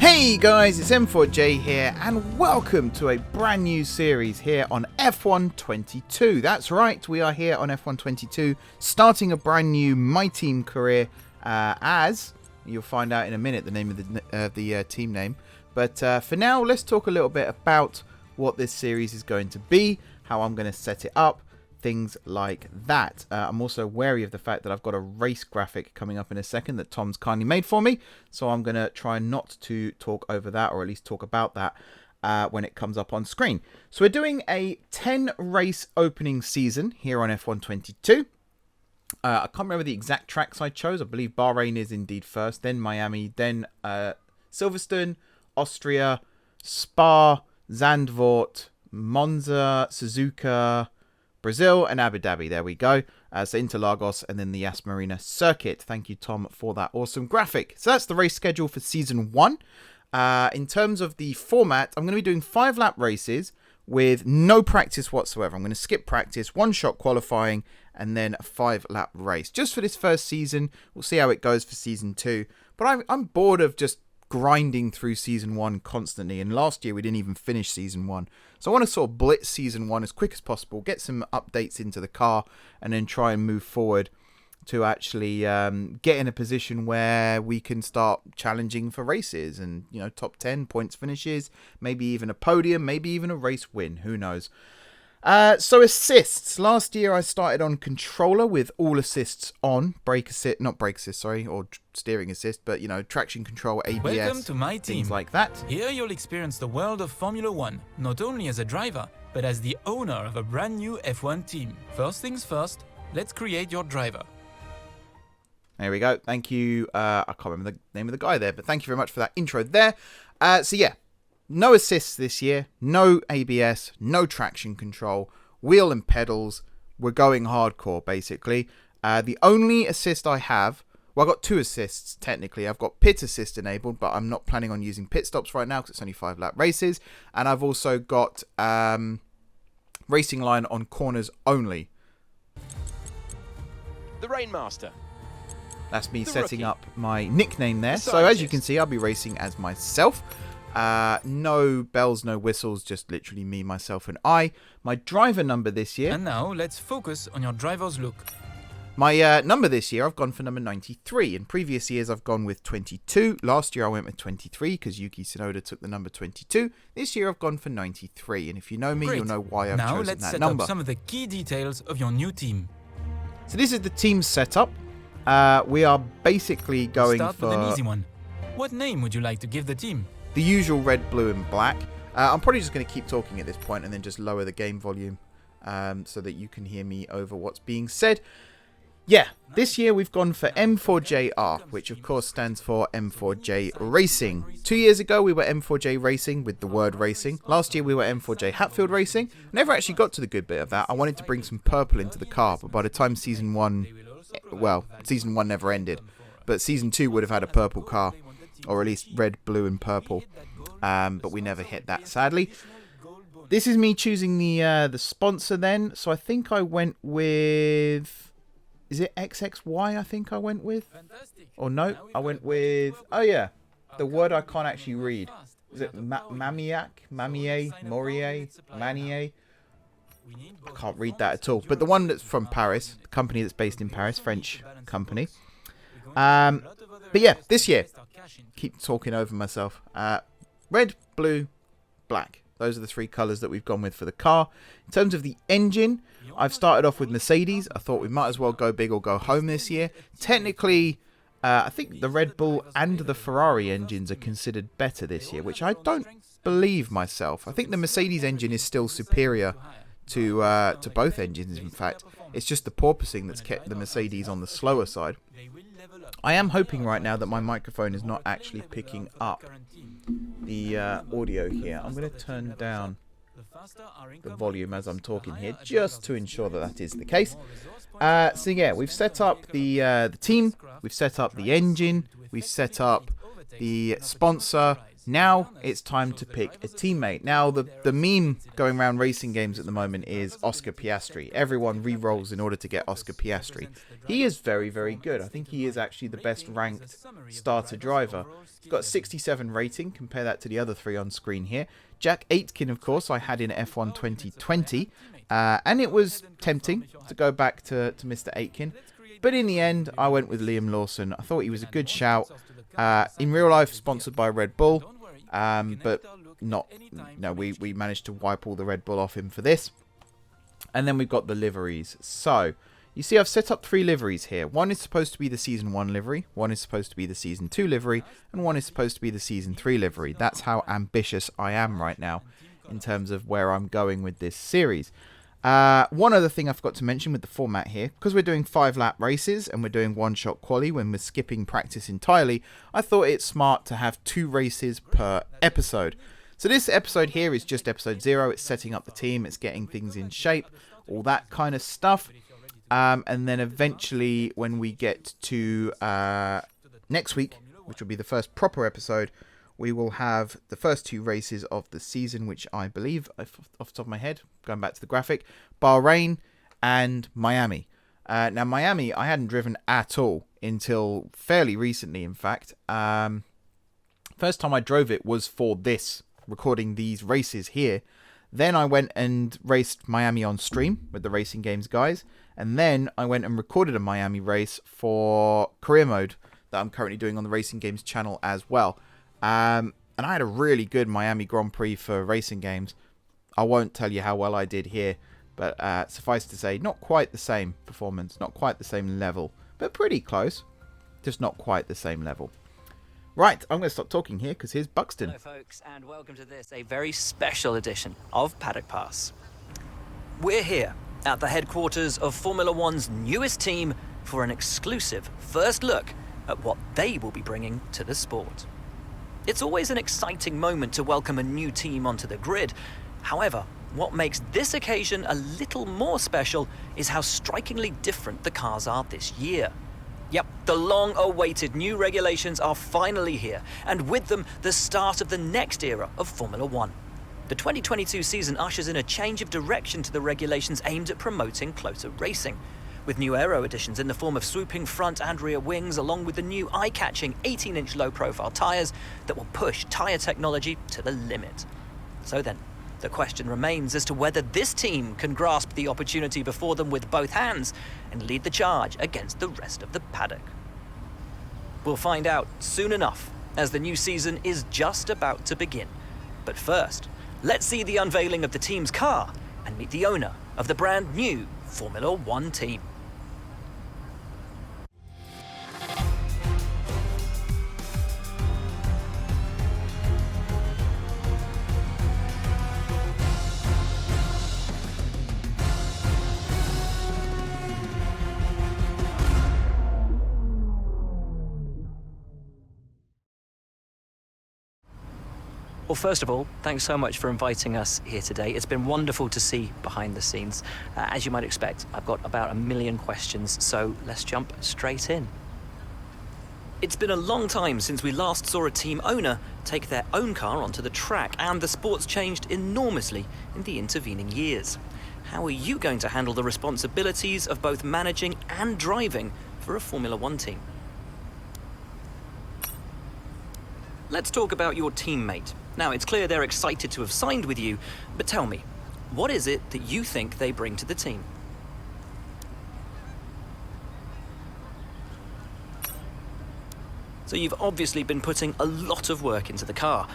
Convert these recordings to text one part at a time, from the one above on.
Hey guys, it's M4J here and welcome to a brand new series here on F122. That's right, we are here on F122 starting a brand new MyTeam career as you'll find out in a minute the name of the team name. But for now, let's talk a little bit about what this series is going to be, how I'm going to set it up, things like that. I'm also wary of the fact that I've got a race graphic coming up in a second that Tom's kindly made for me, so I'm going to try not to talk over that, or at least talk about that when it comes up on screen. So we're doing a 10 race opening season here on F122. I can't remember the exact tracks I chose. I believe Bahrain is indeed first, then Miami, then Silverstone, Austria, Spa, Zandvoort, Monza, Suzuka, Brazil and Abu Dhabi. There we go. So Interlagos and then the Yas Marina circuit. Thank you, Tom, for that awesome graphic. So that's the race schedule for season 1. In terms of the format, I'm going to be doing 5-lap races with no practice whatsoever. I'm going to skip practice, one-shot qualifying, and then a 5-lap race. Just for this first season. We'll see how it goes for season 2. But I'm bored of just grinding through season 1 constantly, and last year we didn't even finish season 1, so I want to sort of blitz season 1 as quick as possible, get some updates into the car, and then try and move forward to actually get in a position where we can start challenging for races and, you know, top 10 points finishes, maybe even a podium, maybe even a race win, who knows. So assists. Last year I started on controller with all assists on. Or steering assist, but, you know, traction control, ABS, Welcome to MyTeam. Things like that. Here you'll experience the world of Formula 1, not only as a driver, but as the owner of a brand new F1 team. First things first, let's create your driver. There we go. Thank you. I can't remember the name of the guy there, but thank you very much for that intro there. So yeah. No assists this year, no ABS, no traction control, wheel and pedals. We're going hardcore, basically. The only assist I have, well, I've got 2 assists, technically. I've got pit assist enabled, but I'm not planning on using pit stops right now because it's only 5-lap races. And I've also got racing line on corners only. The Rainmaster. That's me The setting rookie. up my nickname there. The So as you scientist. can see, I'll be racing as myself. No bells, no whistles, just literally me, myself, and I. My driver number this year. And now let's focus on your driver's look. My number this year, I've gone for number 93. In previous years, I've gone with 22. Last year, I went with 23 because Yuki Tsunoda took the number 22. This year, I've gone for 93. And if you know me, Great. you'll know why I've now chosen let's that set number. up some of the key details of your new team. So this is the team setup. We are basically going Start for with an easy one. What name would you like to give the team? the usual red, blue, and black. I'm probably just going to keep talking at this point and then just lower the game volume so that you can hear me over what's being said. Yeah, this year we've gone for M4JR, which of course stands for M4J Racing. 2 years ago we were M4J Racing with the word racing. Last year we were M4J Hatfield Racing. Never actually got to the good bit of that. I wanted to bring some purple into the car, but by the time season 1, well, season 1 never ended. But season 2 would have had a purple car, or at least red, blue and purple. But we never hit that, sadly. This is me choosing the sponsor then. So I think I went with... Is it XXY I think I went with? Or no, I went with... Oh yeah, the word I can't actually read. Is it Mamiak? Mamie? Morier? Manier? I can't read that at all. But the one that's from Paris, the company that's based in Paris, French company. But yeah, this year, keep talking over myself. Red, blue, black. Those are the 3 colours that we've gone with for the car. In terms of the engine, I've started off with Mercedes. I thought we might as well go big or go home this year. Technically, I think the Red Bull and the Ferrari engines are considered better this year, which I don't believe myself. I think the Mercedes engine is still superior to both engines, in fact. It's just the porpoising that's kept the Mercedes on the slower side. I am hoping right now that my microphone is not actually picking up the audio here. I'm going to turn down the volume as I'm talking here, just to ensure that that is the case. So yeah, we've set up the team, we've set up the engine, we've set up the sponsor, Now it's time to pick a teammate. Now the meme going around racing games at the moment is Oscar Piastri. Everyone re-rolls in order to get Oscar Piastri. He is very, very good. I think he is actually the best ranked starter driver. He's got a 67 rating. Compare that to the other three on screen here. Jack Aitken, of course, I had in F1 2020. And it was tempting to go back to Mr. Aitken. But in the end, I went with Liam Lawson. I thought he was a good shout. In real life, sponsored by Red Bull. But not. No, we managed to wipe all the Red Bull off him for this. And then we've got the liveries. So, you see I've set up 3 liveries here. One is supposed to be the Season 1 livery. One is supposed to be the Season 2 livery. And one is supposed to be the Season 3 livery. That's how ambitious I am right now in terms of where I'm going with this series. One other thing I forgot to mention with the format here, because we're doing 5-lap races and we're doing one-shot quali when we're skipping practice entirely, I thought it's smart to have 2 races per episode. So this episode here is just episode 0. It's setting up the team, it's getting things in shape, all that kind of stuff. And then eventually when we get to next week, which will be the first proper episode, we will have the first 2 races of the season, which I believe, off the top of my head, going back to the graphic, Bahrain and Miami. Now, Miami, I hadn't driven at all until fairly recently, in fact. First time I drove it was for this, recording these races here. Then I went and raced Miami on stream with the Racing Games guys. And then I went and recorded a Miami race for career mode that I'm currently doing on the Racing Games channel as well. And I had a really good Miami Grand Prix for Racing Games. I won't tell you how well I did here, but suffice to say, not quite the same performance, not quite the same level, but pretty close, just not quite the same level. Right, I'm going to stop talking here because here's Buxton. Hello folks, and welcome to this, a very special edition of Paddock Pass. We're here at the headquarters of Formula One's newest team for an exclusive first look at what they will be bringing to the sport. It's always an exciting moment to welcome a new team onto the grid. However, what makes this occasion a little more special is how strikingly different the cars are this year. Yep, the long-awaited new regulations are finally here, and with them, the start of the next era of Formula One. The 2022 season ushers in a change of direction to the regulations aimed at promoting closer racing, with new aero additions in the form of swooping front and rear wings, along with the new eye-catching 18-inch low-profile tyres that will push tyre technology to the limit. So then, the question remains as to whether this team can grasp the opportunity before them with both hands and lead the charge against the rest of the paddock. We'll find out soon enough, as the new season is just about to begin. But first, let's see the unveiling of the team's car and meet the owner of the brand new Formula One team. Well, first of all, thanks so much for inviting us here today. It's been wonderful to see behind the scenes. As you might expect, I've got about 1 million questions, so let's jump straight in. It's been a long time since we last saw a team owner take their own car onto the track, and the sport's changed enormously in the intervening years. How are you going to handle the responsibilities of both managing and driving for a Formula One team? Let's talk about your teammate. Now, it's clear they're excited to have signed with you, but tell me, what is it that you think they bring to the team? So you've obviously been putting a lot of work into the car.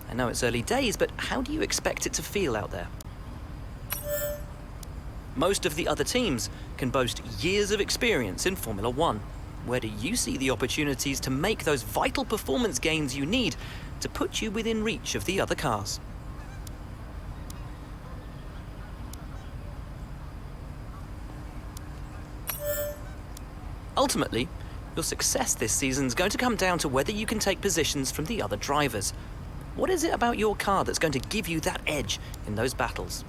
I know it's early days, but how do you expect it to feel out there? Most of the other teams can boast years of experience in Formula One. Where do you see the opportunities to make those vital performance gains you need to put you within reach of the other cars? Ultimately, your success this season is going to come down to whether you can take positions from the other drivers. What is it about your car that's going to give you that edge in those battles?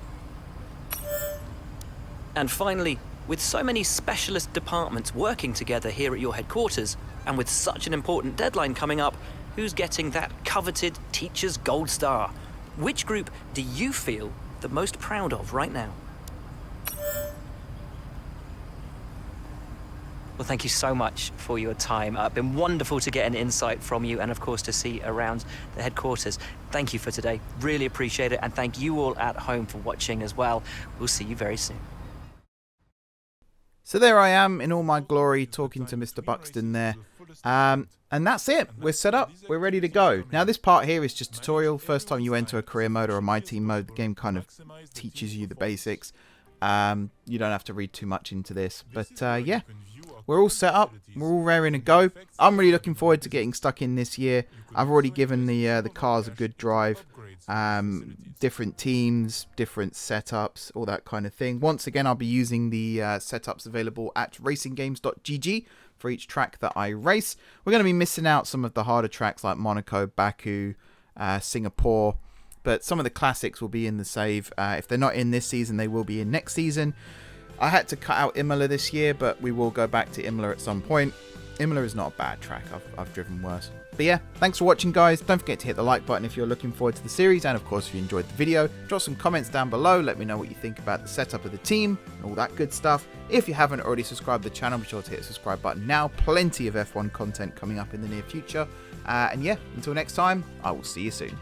And finally, with so many specialist departments working together here at your headquarters, and with such an important deadline coming up, who's getting that coveted Teacher's Gold Star? Which group do you feel the most proud of right now? Well, thank you so much for your time. It's been wonderful to get an insight from you and, of course, to see around the headquarters. Thank you for today. Really appreciate it. And thank you all at home for watching as well. We'll see you very soon. So there I am in all my glory talking to Mr. Buxton there. And that's it. We're set up. We're ready to go. Now this part here is just tutorial. First time you enter a career mode or a MyTeam mode, the game kind of teaches you the basics. You don't have to read too much into this. But yeah, we're all set up. We're all raring to go. I'm really looking forward to getting stuck in this year. I've already given the cars a good drive. Different teams, different setups, all that kind of thing. Once again, I'll be using the setups available at racinggames.gg for each track that I race. We're going to be missing out some of the harder tracks like Monaco, Baku, Singapore, but some of the classics will be in the save. If they're not in this season, they will be in next season. I had to cut out Imola this year, but we will go back to Imola at some point. Imola is not a bad track. I've driven worse. But yeah, thanks for watching, guys. Don't forget to hit the like button if you're looking forward to the series. And of course, if you enjoyed the video, drop some comments down below. Let me know what you think about the setup of the team and all that good stuff. If you haven't already subscribed to the channel, be sure to hit the subscribe button now. Plenty of F1 content coming up in the near future. And yeah, until next time, I will see you soon.